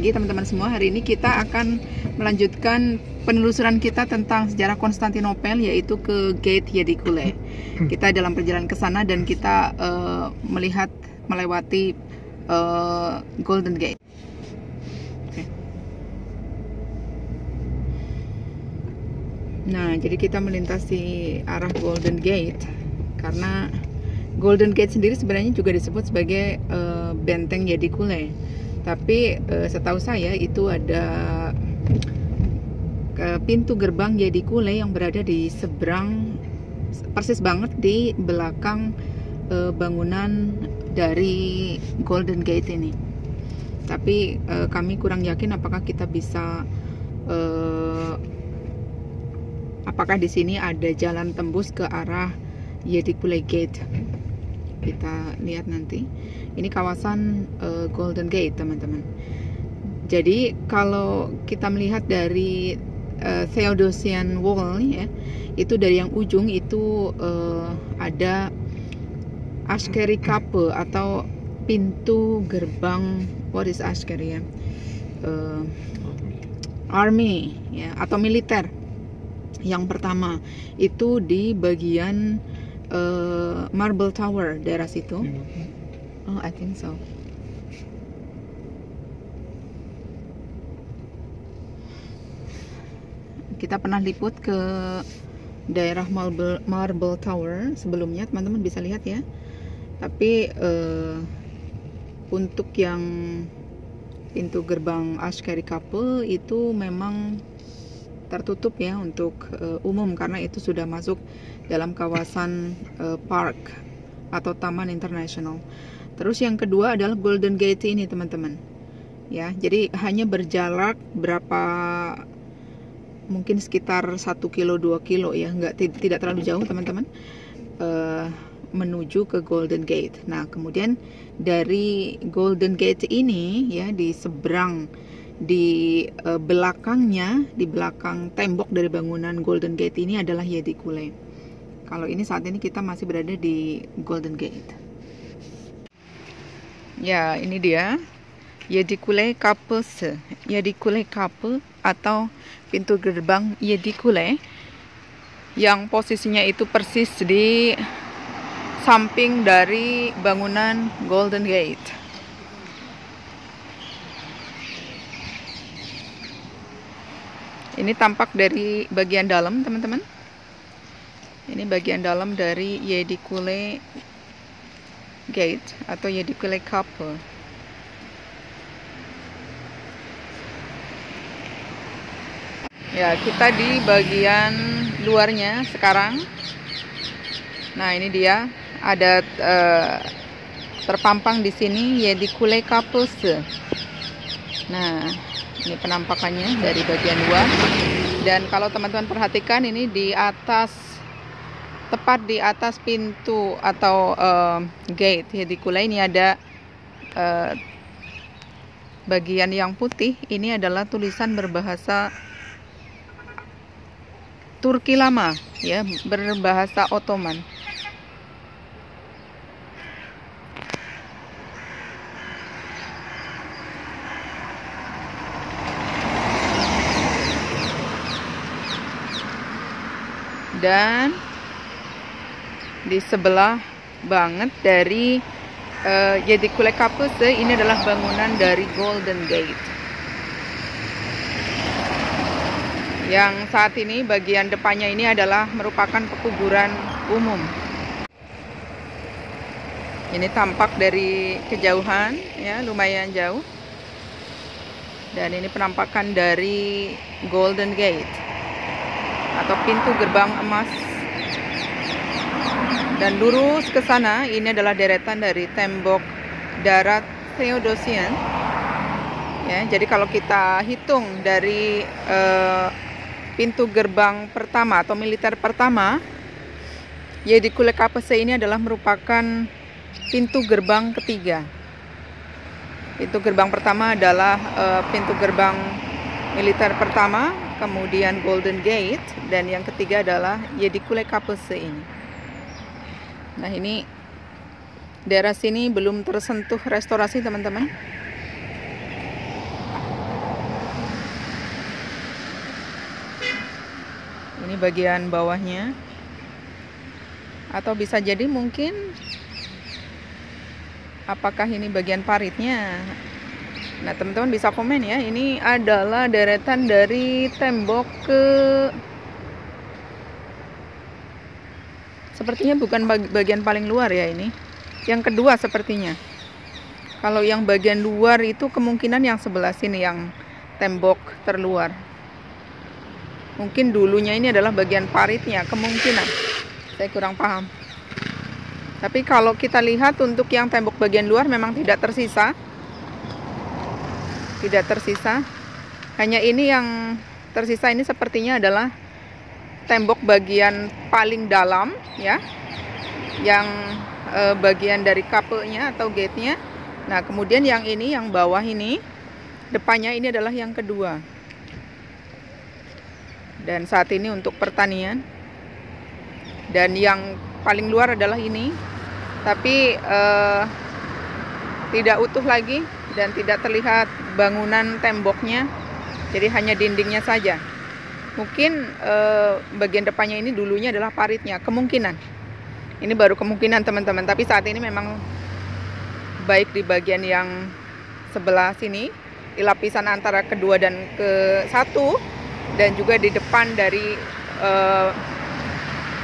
pagi teman-teman semua. Hari ini kita akan melanjutkan penelusuran kita tentang sejarah Konstantinopel, yaitu ke Gate Yedikule. Kita dalam perjalanan ke sana dan kita melewati Golden Gate. Nah, jadi kita melintasi arah Golden Gate karena Golden Gate sendiri sebenarnya juga disebut sebagai benteng Yedikule. Tapi setahu saya itu ada pintu gerbang Yedikule yang berada di seberang, persis banget di belakang bangunan dari Golden Gate ini. Tapi kami kurang yakin apakah kita bisa apakah di sini ada jalan tembus ke arah Yedikule Gate. Kita lihat nanti. Ini kawasan Golden Gate, teman-teman. Jadi kalau kita melihat dari Theodosian Wall ya, itu dari yang ujung itu ada Askeri Kape atau pintu gerbang. What is Askeri ya? Army ya, atau militer. Yang pertama itu di bagian Marble Tower, daerah situ. Oh, I think so. Kita pernah liput ke daerah Marble Tower sebelumnya, teman-teman bisa lihat ya. Tapi untuk yang pintu gerbang Askeri Kape itu memang tertutup ya untuk umum karena itu sudah masuk dalam kawasan park atau taman internasional. Terus yang kedua adalah Golden Gate ini, teman-teman. Ya, jadi hanya berjarak berapa, mungkin sekitar 1 kilo 2 kilo ya, tidak terlalu jauh teman-teman, menuju ke Golden Gate. Nah, kemudian dari Golden Gate ini ya, di seberang, di belakangnya, di belakang tembok dari bangunan Golden Gate ini adalah Yedikule. Kalau ini saat ini kita masih berada di Golden Gate. Ya, ini dia Yedikule Kape, Yedikule Kape atau pintu gerbang Yedikule, yang posisinya itu persis di samping dari bangunan Golden Gate. Ini tampak dari bagian dalam, teman-teman. Ini bagian dalam dari Yedikule Gate atau Yedikule Kape. Ya, kita di bagian luarnya sekarang. Nah, ini dia ada terpampang di sini Yedikule Kape. Nah, ini penampakannya dari bagian luar. Dan kalau teman-teman perhatikan, ini di atas, tepat di atas pintu atau gate Yedikule ini ada bagian yang putih. Ini adalah tulisan berbahasa Turki lama ya, berbahasa Ottoman. Dan di sebelah banget dari Yedikule Kape ini adalah bangunan dari Golden Gate, yang saat ini bagian depannya ini adalah merupakan pekuburan umum. Ini tampak dari kejauhan ya, lumayan jauh. Dan ini penampakan dari Golden Gate atau pintu gerbang emas. Dan lurus ke sana ini adalah deretan dari tembok darat Theodosian. Ya, jadi kalau kita hitung dari pintu gerbang pertama atau militer pertama, Yedikule Kape ini adalah merupakan pintu gerbang ketiga. Pintu gerbang pertama adalah pintu gerbang militer pertama, kemudian Golden Gate, dan yang ketiga adalah Yedikule Kape ini. Nah, ini daerah sini belum tersentuh restorasi, teman-teman. Ini bagian bawahnya. Atau bisa jadi mungkin apakah ini bagian paritnya? Nah, teman-teman bisa komen ya. Ini adalah deretan dari tembok ke... Sepertinya bukan bagian paling luar ya ini. Yang kedua sepertinya. Kalau yang bagian luar itu kemungkinan yang sebelah sini, yang tembok terluar. Mungkin dulunya ini adalah bagian paritnya, kemungkinan. Saya kurang paham. Tapi kalau kita lihat untuk yang tembok bagian luar memang tidak tersisa. Tidak tersisa. Hanya ini yang tersisa, ini sepertinya adalah tembok bagian paling dalam ya. Yang bagian dari kapenya atau gate-nya. Nah, kemudian yang ini, yang bawah ini, depannya ini adalah yang kedua. Dan saat ini untuk pertanian. Dan yang paling luar adalah ini. Tapi tidak utuh lagi dan tidak terlihat bangunan temboknya. Jadi hanya dindingnya saja. Mungkin bagian depannya ini dulunya adalah paritnya, kemungkinan. Ini baru kemungkinan teman-teman. Tapi saat ini memang baik di bagian yang sebelah sini, di lapisan antara kedua dan ke satu, dan juga di depan dari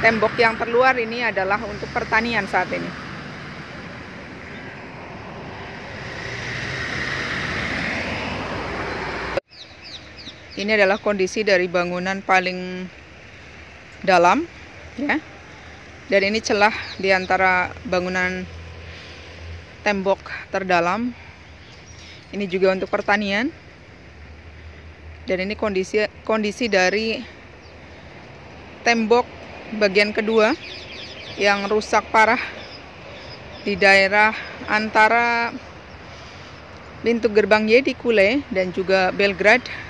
tembok yang terluar ini adalah untuk pertanian saat ini. Ini adalah kondisi dari bangunan paling dalam ya. Dan ini celah di antara bangunan tembok terdalam. Ini juga untuk pertanian. Dan ini kondisi dari tembok bagian kedua yang rusak parah di daerah antara pintu gerbang Y di Kule dan juga Belgrade.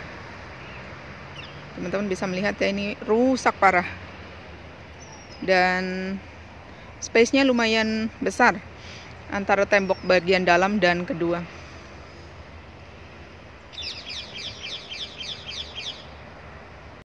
Teman-teman bisa melihat ya, ini rusak parah. Dan space-nya lumayan besar antara tembok bagian dalam dan kedua.